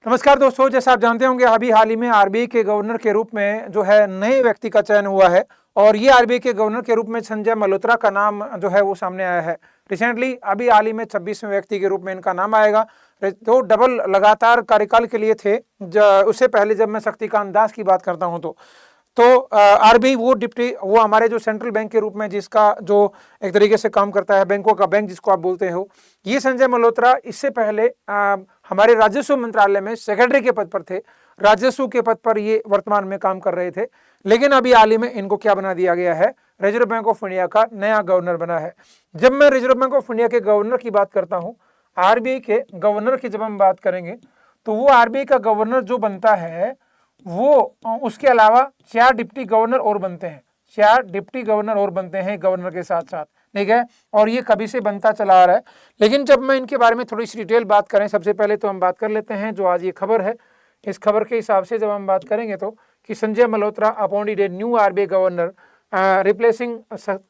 नमस्कार दोस्तों, जैसा आप जानते होंगे अभी हाल ही में आरबीआई के गवर्नर के रूप में जो है नए व्यक्ति का चयन हुआ है और ये आरबीआई के गवर्नर के रूप में संजय मल्होत्रा का नाम जो है वो सामने आया है। रिसेंटली अभी हाल ही में 26वें व्यक्ति के रूप में इनका नाम आएगा। तो डबल लगातार कार्यकाल के लिए थे। उससे पहले जब मैं शक्तिकांत दास की बात करता हूं तो आरबीआई वो हमारे जो सेंट्रल बैंक के रूप में जिसका जो एक तरीके से काम करता है, बैंकों का बैंक जिसको आप बोलते हो, ये संजय मल्होत्रा इससे पहले हमारे राजस्व मंत्रालय में सेक्रेटरी के पद पर थे। राजस्व के पद पर ये वर्तमान में काम कर रहे थे, लेकिन अभी हाल ही में इनको क्या बना दिया गया है, रिजर्व बैंक ऑफ इंडिया का नया गवर्नर बना है। जब मैं रिजर्व बैंक ऑफ इंडिया के गवर्नर की बात करता हूँ, आरबीआई के गवर्नर की जब हम बात करेंगे तो वो आरबीआई का गवर्नर जो बनता है वो उसके अलावा 4 डिप्टी गवर्नर और बनते हैं। 4 डिप्टी गवर्नर और बनते हैं गवर्नर के साथ साथ, ठीक है। और ये कभी से बनता चला आ रहा है। लेकिन जब मैं इनके बारे में थोड़ी सी डिटेल बात करें, सबसे पहले तो हम बात कर लेते हैं जो आज ये खबर है। इस खबर के हिसाब से जब हम बात करेंगे तो कि Sanjay Malhotra appointed a new RBI governor replacing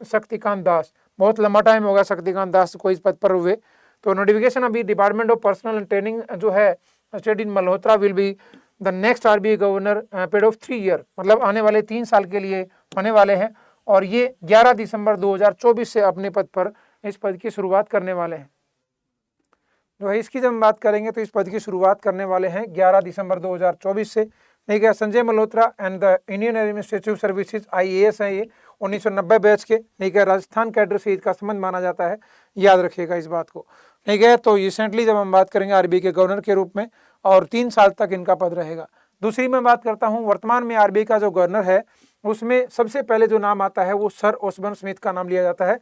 Shaktikanta Das. बहुत लंबा टाइम होगा शक्तिकांत दास को इस पद पर हुए। तो नोटिफिकेशन अभी department of personal and training जो है state in Malhotra will be the next RBI governor period of 3 year, मतलब आने वाले 3 साल के लिए होने वाले हैं। और ये 11 दिसंबर 2024 से अपने पद पर इस पद की शुरुआत करने वाले हैं। जो है इसकी जब हम बात करेंगे तो इस पद की शुरुआत करने वाले हैं 11 दिसंबर 2024 से, ठीक है। Sanjay Malhotra and the Indian administrative services IAS है ये 1990 बैच के, ठीक है। राजस्थान कैडर से इसका संबंध माना जाता है, याद रखिएगा इस बात को, ठीक है। तो रिसेंटली जब हम बात करेंगे आरबीआई के गवर्नर के रूप में और 3 साल तक इनका पद रहेगा। दूसरी मैं बात करता हूँ वर्तमान में आरबीआई का जो गवर्नर है उसमें सबसे पहले जो नाम आता है वो सर ओसबर्न स्मिथ का नाम लिया जाता है,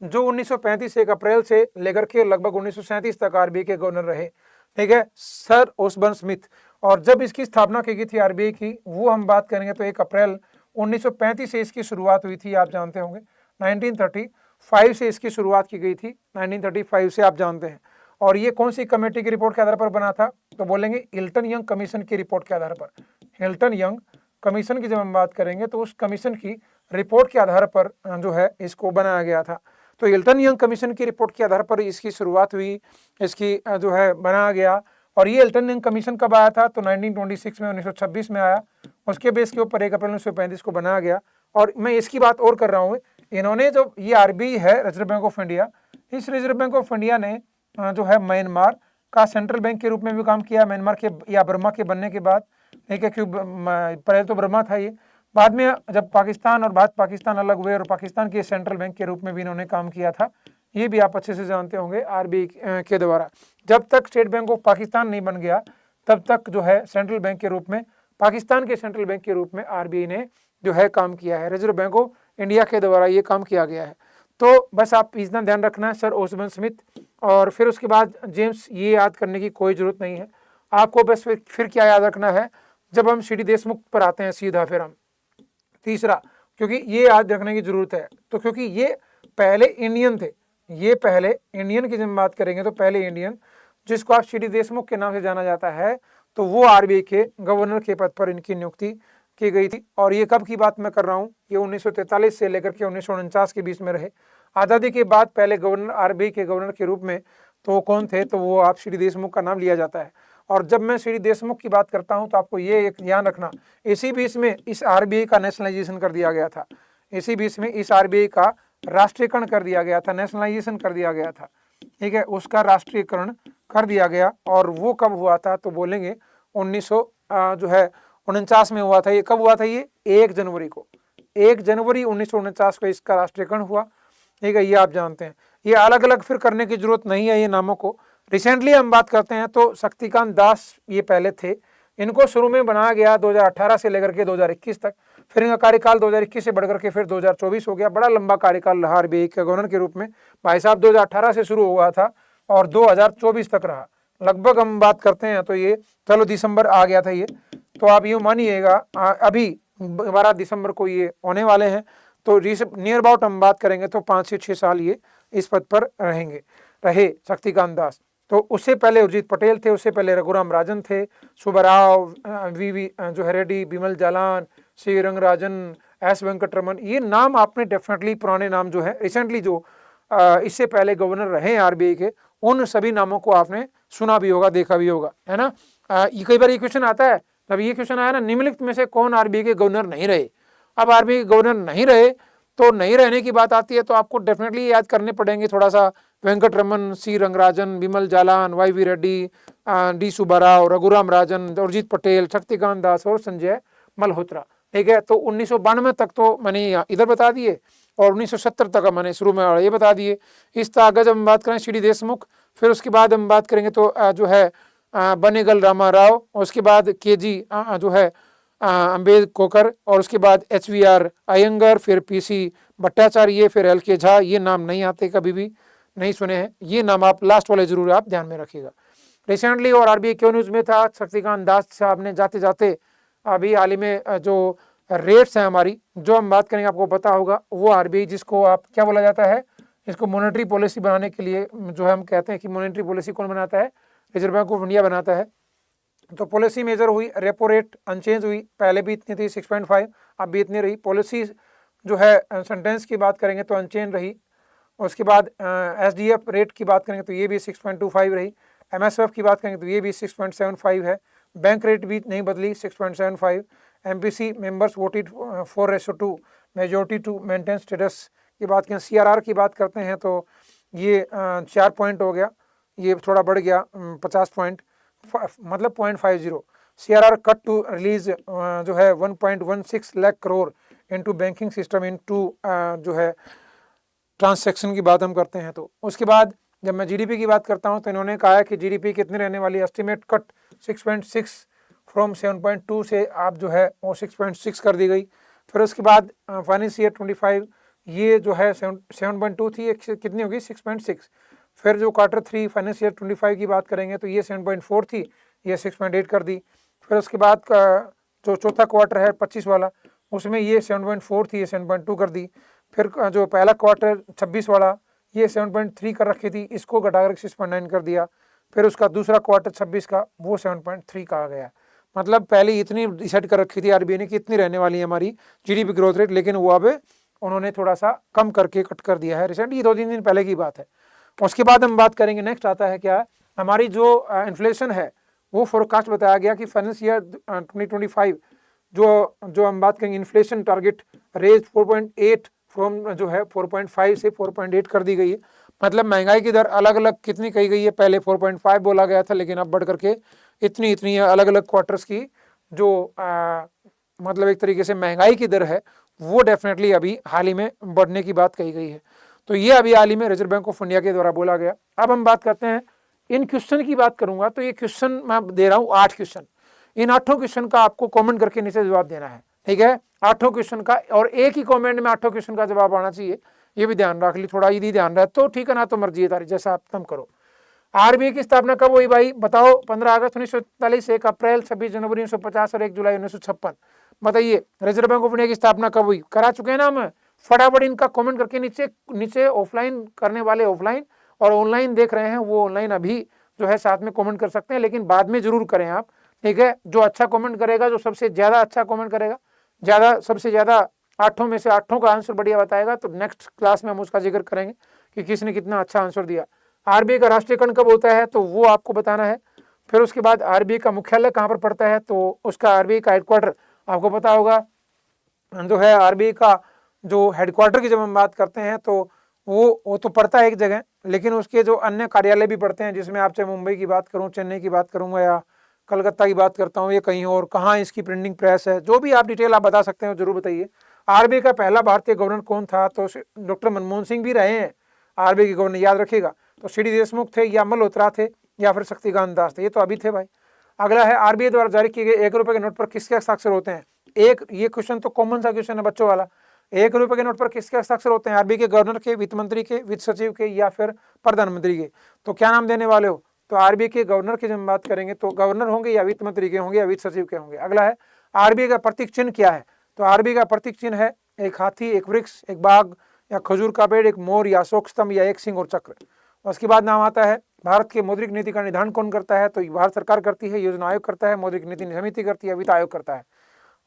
जो 1935 1 अप्रैल से लेकर के लगभग 1937 तक आरबीआई के गवर्नर रहे, ठीक है, सर ओसबर्न स्मिथ। और जब इसकी स्थापना की गई थी आरबीआई की, वो हम बात करेंगे तो 1 अप्रैल 1935 से इसकी शुरुआत हुई थी, आप जानते होंगे। 1935 से इसकी शुरुआत की गई थी, 1935 से आप जानते हैं। और ये कौन सी कमेटी की रिपोर्ट के आधार पर बना था, तो बोलेंगे हिल्टन यंग कमीशन की रिपोर्ट के आधार पर। हिल्टन यंग कमीशन की जब हम बात करेंगे तो उस कमीशन की रिपोर्ट के आधार पर जो है इसको बनाया गया था। तो हिल्टन यंग कमीशन की रिपोर्ट के आधार पर इसकी शुरुआत हुई, इसकी जो है बनाया गया। और ये हिल्टन यंग कमीशन कब आया था, तो 1926 में 1926 में आया। उसके बेस के ऊपर 1 अप्रैल 1935 को बनाया गया। और मैं इसकी बात और कर रहा हूँ, इन्होंने जो ये आरबीआई है रिजर्व बैंक ऑफ इंडिया, इस रिजर्व बैंक ऑफ इंडिया ने जो है म्यांमार का सेंट्रल बैंक के रूप में भी काम किया, म्यांमार के या बर्मा के बनने के बाद, ठीक है। क्योंकि पहले तो बर्मा था ये, बाद में जब पाकिस्तान और भारत पाकिस्तान अलग हुए और पाकिस्तान के सेंट्रल बैंक के रूप में भी इन्होंने काम किया था। ये भी आप अच्छे से जानते होंगे आरबीआई के द्वारा। जब तक स्टेट बैंक ऑफ पाकिस्तान नहीं बन गया तब तक जो है सेंट्रल बैंक के रूप में, पाकिस्तान के सेंट्रल बैंक के रूप में आरबीआई ने जो है काम किया है, रिजर्व बैंक ऑफ इंडिया के द्वारा ये काम किया गया है। तो बस आप इतना ध्यान रखना है, सर ओसबर्न स्मिथ। और फिर उसके बाद जेम्स, ये याद करने की कोई जरूरत नहीं है आपको। बस फिर क्या याद रखना है, जब हम सीडी देशमुख पर आते हैं सीधा, फिर हम तीसरा, क्योंकि ये याद रखने की जरूरत है। तो क्योंकि ये पहले इंडियन थे, ये पहले इंडियन की जब बात करेंगे तो पहले इंडियन जिसको आप सीडी देशमुख के नाम से जाना जाता है, तो वो आरबीआई के गवर्नर के पद पर इनकी नियुक्ति की गई थी। और ये कब की बात मैं कर रहा हूँ, ये 1943 से लेकर के 1949 के बीच में रहे। आज़ादी के बाद पहले गवर्नर आरबीआई के गवर्नर के रूप में तो कौन थे, तो वो आप सीडी देशमुख का नाम लिया जाता है। और जब मैं सीडी देशमुख की बात करता हूं तो आपको ये एक ध्यान रखना, इसी बीच में इस आरबीआई का नेशनलाइजेशन कर दिया गया था। इसी बीच में इस आरबीआई का राष्ट्रीयकरण कर दिया गया था, नेशनलाइजेशन कर दिया गया था, ठीक है, उसका राष्ट्रीयकरण कर दिया गया। और वो कब हुआ था, तो बोलेंगे 1949 में हुआ था। ये कब हुआ था, ये 1 जनवरी को, 1 जनवरी 1949 को इसका राष्ट्रीयकरण हुआ, ठीक है। ये आप जानते हैं, ये अलग अलग फिर करने की जरूरत नहीं है ये नामों को। रिसेंटली हम बात करते हैं तो शक्तिकांत दास ये पहले थे, इनको शुरू में बनाया गया 2018 से लेकर के 2021 तक। फिर इनका कार्यकाल 2021 से बढ़कर के फिर 2024 हो गया। बड़ा लंबा कार्यकाल रहा आरबीआई के गवर्नर के रूप में। भाई साहब 2018 से शुरू हुआ था और 2024 तक रहा। लगभग हम बात करते हैं तो ये चलो दिसंबर आ गया था ये, तो आप यूँ मानिएगा अभी 12 दिसंबर को ये होने वाले हैं। तो नियर अबाउट हम बात करेंगे तो 5 से 6 साल ये इस पद पर रहे शक्तिकांत दास। तो उससे पहले उर्जित पटेल थे, उससे पहले रघुराम राजन थे, सुब्बाराव, वी जो है रेड्डी, बिमल जालान, सी रंगराजन, एस वेंकटरमन। ये नाम आपने डेफिनेटली पुराने नाम जो है रिसेंटली जो इससे पहले गवर्नर रहे हैं आरबीआई के, उन सभी नामों को आपने सुना भी होगा, देखा भी होगा, है ना। ये कई बार ये क्वेश्चन आता है, तब ये क्वेश्चन आया ना, निम्नलिखित में से कौन आरबीआई के गवर्नर नहीं रहे। अब आरबीआई के गवर्नर नहीं रहे, तो नहीं रहने की बात आती है तो आपको डेफिनेटली याद करने पड़ेंगे थोड़ा सा, Venkat Raman, C Rangarajan, Bimal Jalan, Y V Reddy, D Subbarao, Raghuram Rajan, Urjit Patel, Shaktikanta Das और संजय मल्होत्रा। ठीक है, तो 1992 तक तो मैंने इधर बता दिए और 1970 तक मैंने शुरू में ये बता दिए। इस तरह जब हम बात करें सी डी देशमुख, फिर उसके बाद हम बात करेंगे तो जो है बनेगल रामा राव, उसके बाद के जी जो है अम्बेडकर, और उसके बाद HVR अयंगर, फिर PC भट्टाचार्य, फिर LK झा। ये नाम नहीं आते, कभी भी नहीं सुने हैं, ये नाम आप लास्ट वाले जरूर आप ध्यान में रखिएगा। रिसेंटली और आरबीआई क्यों न्यूज में था, शक्तिकांत दास साहब ने जाते जाते अभी हाल ही में जो रेट्स हैं हमारी, जो हम बात करेंगे आपको पता होगा, वो आरबीआई जिसको आप क्या बोला जाता है, इसको मॉनेटरी पॉलिसी बनाने के लिए जो है हम कहते हैं कि मॉनेटरी पॉलिसी कौन बनाता है, रिजर्व बैंक ऑफ इंडिया बनाता है। तो पॉलिसी मेजर हुई, रेपो रेट अनचेंज हुई, पहले भी इतनी थी 6.5, अब भी इतनी रही। पॉलिसी जो है सेंटेंस की बात करेंगे तो अनचेंज रही। उसके बाद SDF रेट की बात करेंगे तो ये भी 6.25 रही। MSF की बात करेंगे तो ये भी 6.75 है। बैंक रेट भी नहीं बदली, 6.75। MPC members voted 4:2 majority to maintain status की बात करें। CRR की बात करते हैं तो ये 4 पॉइंट हो गया, ये थोड़ा बढ़ गया 50 पॉइंट, मतलब 0.50। CRR कट टू रिलीज जो है 1.16 lakh crore into banking system into जो है ट्रांसैक्शन की बात हम करते हैं। तो उसके बाद जब मैं GDP की बात करता हूं तो इन्होंने कहा है कि GDP कितनी रहने वाली, एस्टिमेट कट 6.6 फ्रॉम 7.2 से आप जो है वो 6.6 कर दी गई। फिर उसके बाद फाइनेंशियल ईयर 25 ये जो है 7.2 थी, कितनी होगी 6.6। फिर जो Q3 फाइनेंशियल ईयर 25 की बात करेंगे तो ये 7.4 थी, ये 6.8 कर दी। फिर उसके बाद का जो चौथा क्वार्टर है 25 वाला, उसमें ये 7.4 थी, ये 7.2 कर दी। फिर जो पहला क्वार्टर 26 वाला, ये 7.3 कर रखी थी, इसको घटाकर 6.9 कर दिया। फिर उसका दूसरा क्वार्टर 26 का, वो 7.3 कहा गया। मतलब पहले इतनी डिसाइड कर रखी थी आरबीआई ने कि इतनी रहने वाली है हमारी GDP ग्रोथ रेट, लेकिन वो अब उन्होंने थोड़ा सा कम करके कट कर दिया है रिसेंटली, ये 2-3 दिन पहले की बात है। उसके बाद हम बात करेंगे, नेक्स्ट आता है क्या, हमारी जो इन्फ्लेशन है वो फोरकास्ट बताया गया कि फाइनेंशियल ईयर 2025 जो हम बात करेंगे इन्फ्लेशन टारगेट रेज 4.8 फ्रॉम जो है 4.5 से 4.8 कर दी गई है। मतलब महंगाई की दर अलग अलग कितनी कही गई है, पहले 4.5 बोला गया था, लेकिन अब बढ़ करके इतनी अलग अलग क्वार्टर्स की जो मतलब एक तरीके से महंगाई की दर है वो डेफिनेटली अभी हाल ही में बढ़ने की बात कही गई है। तो ये अभी हाल ही में रिजर्व बैंक ऑफ इंडिया के द्वारा बोला गया। अब हम बात करते हैं, इन क्वेश्चन की बात करूंगा तो ये क्वेश्चन मैं दे रहा हूँ 8 क्वेश्चन, इन 8 क्वेश्चन का आपको कमेंट करके नीचे जवाब देना है, ठीक है। 8 क्वेश्चन का, और एक ही कमेंट में 8 क्वेश्चन का जवाब आना चाहिए, ये भी ध्यान रख ली, थोड़ा यदि ध्यान रहे तो ठीक है, ना तो मर्जी है तारी, जैसा आप तुम करो। आरबीआई की स्थापना कब हुई भाई बताओ, 15 अगस्त 1943, 1 अप्रैल, 26 जनवरी 1950 और 1 जुलाई 1956। बताइए रिजर्व बैंक ऑफ इंडिया की स्थापना कब हुई, करा चुके हैं ना हम। फटाफट इनका कमेंट करके नीचे ऑफलाइन करने वाले ऑफलाइन, और ऑनलाइन देख रहे हैं वो ऑनलाइन अभी जो है साथ में कमेंट कर सकते हैं, लेकिन बाद में जरूर करें आप, ठीक है। जो अच्छा कमेंट करेगा, जो सबसे ज्यादा अच्छा कमेंट करेगा, सबसे ज्यादा 8 में से 8 का आंसर बढ़िया बताएगा, तो नेक्स्ट क्लास में हम उसका जिक्र करेंगे कि किसने कितना अच्छा आंसर दिया। आरबीआई का राष्ट्रीयकरण कब होता है तो वो आपको बताना है। फिर उसके बाद आरबीआई का मुख्यालय कहाँ पर पड़ता है, तो उसका आरबीआई का हेडक्वार्टर आपको पता होगा, जो है आरबीआई का जो हेडक्वार्टर की जब हम बात करते हैं तो वो तो पड़ता है एक जगह, लेकिन उसके जो अन्य कार्यालय भी पड़ते हैं, जिसमें आप चाहे मुंबई की बात करूं, चेन्नई की बात करूंगा या कलकत्ता की बात करता हूं, या कहीं और कहाँ इसकी प्रिंटिंग प्रेस है, जो भी आप डिटेल आप बता सकते हैं जरूर बताइए। आरबीआई का पहला भारतीय गवर्नर कौन था, तो डॉक्टर मनमोहन सिंह भी रहे हैं आरबीआई के गवर्नर, याद रखिएगा। तो सी.डी. देशमुख थे, या मल्होत्रा थे, या फिर शक्तिकांत दास थे, ये तो अभी थे भाई। अगला है, आरबीआई द्वारा जारी किए गए 1 रुपए के नोट पर किसके हस्ताक्षर होते हैं। ये क्वेश्चन तो कॉमन सा क्वेश्चन है बच्चों वाला। 1 रुपए के नोट पर किसके हस्ताक्षर होते हैं, आरबीआई के गवर्नर के, वित्त मंत्री के, वित्त सचिव के, या फिर प्रधानमंत्री के। तो क्या नाम देने वाले हो, तो आरबीआई के गवर्नर की जब बात करेंगे तो गवर्नर होंगे, या वित्त मंत्री के होंगे, या वित्त सचिव के होंगे। अगला है, आरबीआई का प्रतीक चिन्ह क्या है, तो आरबीआई का प्रतीक चिन्ह है एक हाथी, एक वृक्ष, एक बाघ या खजूर का पेड़, एक मोर या अशोक स्तंभ, या एक सिंह और चक्र। उसके बाद नाम आता है, भारत की मौद्रिक नीति का निर्धारण कौन करता है, तो भारत सरकार करती है, योजना आयोग करता है, मौद्रिक नीति समिति करती है, वित्त आयोग करता है।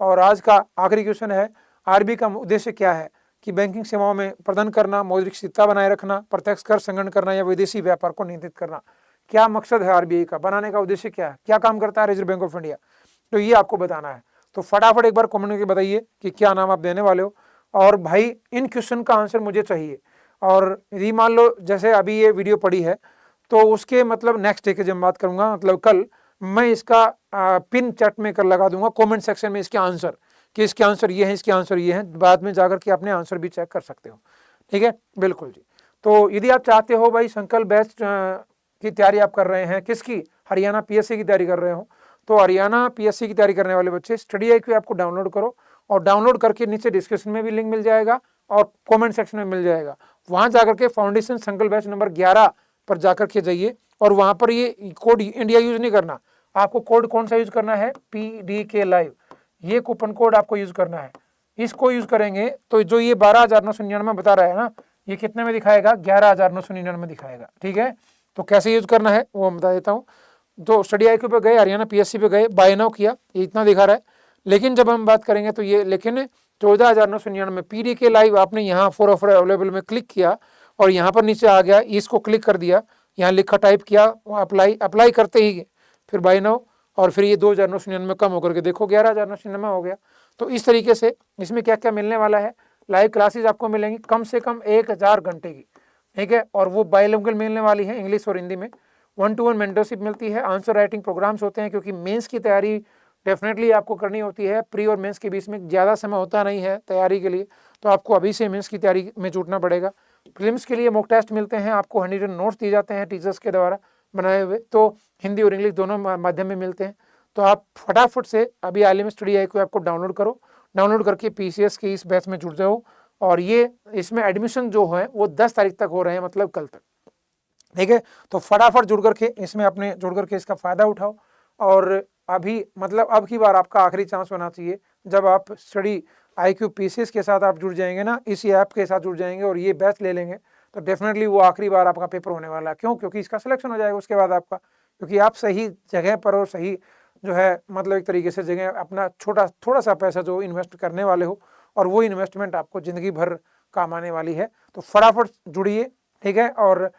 और आज का आखिरी क्वेश्चन है, आरबीआई का उद्देश्य क्या है, कि बैंकिंग सेवाओं में प्रदान करना, मौद्रिक स्थिरता बनाए रखना, प्रत्यक्ष कर संग्रहण करना या विदेशी व्यापार को नियंत्रित करना। क्या मकसद है आरबीआई का, बनाने का उद्देश्य क्या है, क्या काम करता है रिजर्व बैंक ऑफ इंडिया, तो ये आपको बताना है। तो फटाफट एक बार कमेंट करके बताइए कि क्या नाम आप देने वाले हो। और भाई इन क्वेश्चन का आंसर मुझे चाहिए। और यदि मान लो जैसे अभी ये वीडियो पड़ी है तो उसके मतलब नेक्स्ट डे के जब बात करूंगा, मतलब कल, मैं इसका पिन चैट में कर लगा दूंगा कमेंट सेक्शन में इसके आंसर, कि इसके आंसर ये है, इसके आंसर ये है। बाद में जाकर के अपने आंसर भी चेक कर सकते हो। ठीक है, बिल्कुल जी। तो यदि आप चाहते हो भाई संकल्प बैच की तैयारी आप कर रहे हैं, किसकी, हरियाणा पीएससी की तैयारी कर रहे हो, तो हरियाणा पीएससी की तैयारी करने वाले बच्चे स्टडी IQ ऐप को डाउनलोड करो, और डाउनलोड करके नीचे डिस्क्रिप्शन में भी लिंक मिल जाएगा और कमेंट सेक्शन में मिल जाएगा। वहां जाकर के फाउंडेशन संकल्प बैच नंबर 11 पर जाकर के जाइए, और वहां पर ये कोड इंडिया यूज नहीं करना, आपको कोड कौन सा यूज करना है, PDK लाइव, ये कूपन कोड आपको यूज करना है। इसको यूज करेंगे तो जो ये 12,999 बता रहा है ना, ये कितने में दिखाएगा, 11,999 दिखाएगा। ठीक है, तो कैसे यूज करना है वो बता देता हूँ। तो स्टडी IQ पे गए, हरियाणा पीएससी पे गए, बाय नाउ किया, ये इतना दिखा रहा है। लेकिन जब हम बात करेंगे तो ये, लेकिन 14,999 PDK लाइव आपने यहाँ फॉर ऑफर अवेलेबल में क्लिक किया, और यहाँ पर नीचे आ गया, इसको क्लिक कर दिया, यहाँ लिखा टाइप किया, अप्लाई करते ही फिर बाय नाउ, और फिर ये 2,999 कम होकर के देखो 11,999 हो गया। तो इस तरीके से इसमें क्या क्या मिलने वाला है, लाइव क्लासेस आपको मिलेंगी कम से कम 1,000 घंटे की। ठीक है, और वो बायलिंगुअल मिलने वाली है, इंग्लिश और हिंदी में। 1-to-1 मेंटरशिप मिलती है, आंसर राइटिंग प्रोग्राम्स होते हैं, क्योंकि मेंस की तैयारी डेफिनेटली आपको करनी होती है। प्री और मेंस के बीच में ज़्यादा समय होता नहीं है तैयारी के लिए, तो आपको अभी से मेंस की तैयारी में जुटना पड़ेगा। प्रीलिम्स के लिए मॉक टेस्ट मिलते हैं, आपको हैंड नोट्स दिए जाते हैं टीचर्स के द्वारा बनाए हुए, तो हिंदी और इंग्लिश दोनों माध्यम में मिलते हैं। तो आप फटाफट से अभी आलिम स्टडी IQ ऐप को डाउनलोड करो, डाउनलोड करके PCS के इस बैच में जुड़ जाओ। और ये इसमें एडमिशन जो है वो 10 तारीख तक हो रहे हैं, मतलब कल तक। ठीक है, तो फटाफट जुड़ करके इसमें अपने जुड़ करके इसका फायदा उठाओ। और अभी मतलब अब की बार आपका आखिरी चांस होना चाहिए, जब आप स्टडी IQ PCS के साथ आप जुड़ जाएंगे ना, इसी ऐप के साथ जुड़ जाएंगे और ये बैच ले लेंगे, तो डेफिनेटली वो आखिरी बार आपका पेपर होने वाला है। क्यों, क्योंकि इसका सिलेक्शन हो जाएगा उसके बाद आपका, क्योंकि आप सही जगह पर और सही जो है मतलब एक तरीके से जगह अपना थोड़ा सा पैसा जो इन्वेस्ट करने वाले हो, और वो इन्वेस्टमेंट आपको ज़िंदगी भर काम आने वाली है। तो फटाफट जुड़िए। ठीक है, और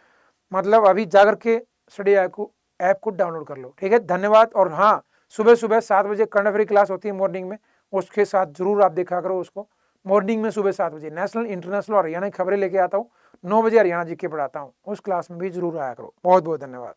मतलब अभी जाकर के स्टडी IQ ऐप को डाउनलोड कर लो। ठीक है, धन्यवाद। और हाँ, सुबह सुबह 7 बजे करंट अफेयर क्लास होती है मॉर्निंग में, उसके साथ जरूर आप देखा करो उसको। मॉर्निंग में सुबह 7 बजे नेशनल, इंटरनेशनल और हरियाणा की खबरें लेके आता हूँ। 9 बजे हरियाणा GK पढ़ाता हूँ, उस क्लास में भी जरूर आया करो। बहुत बहुत धन्यवाद।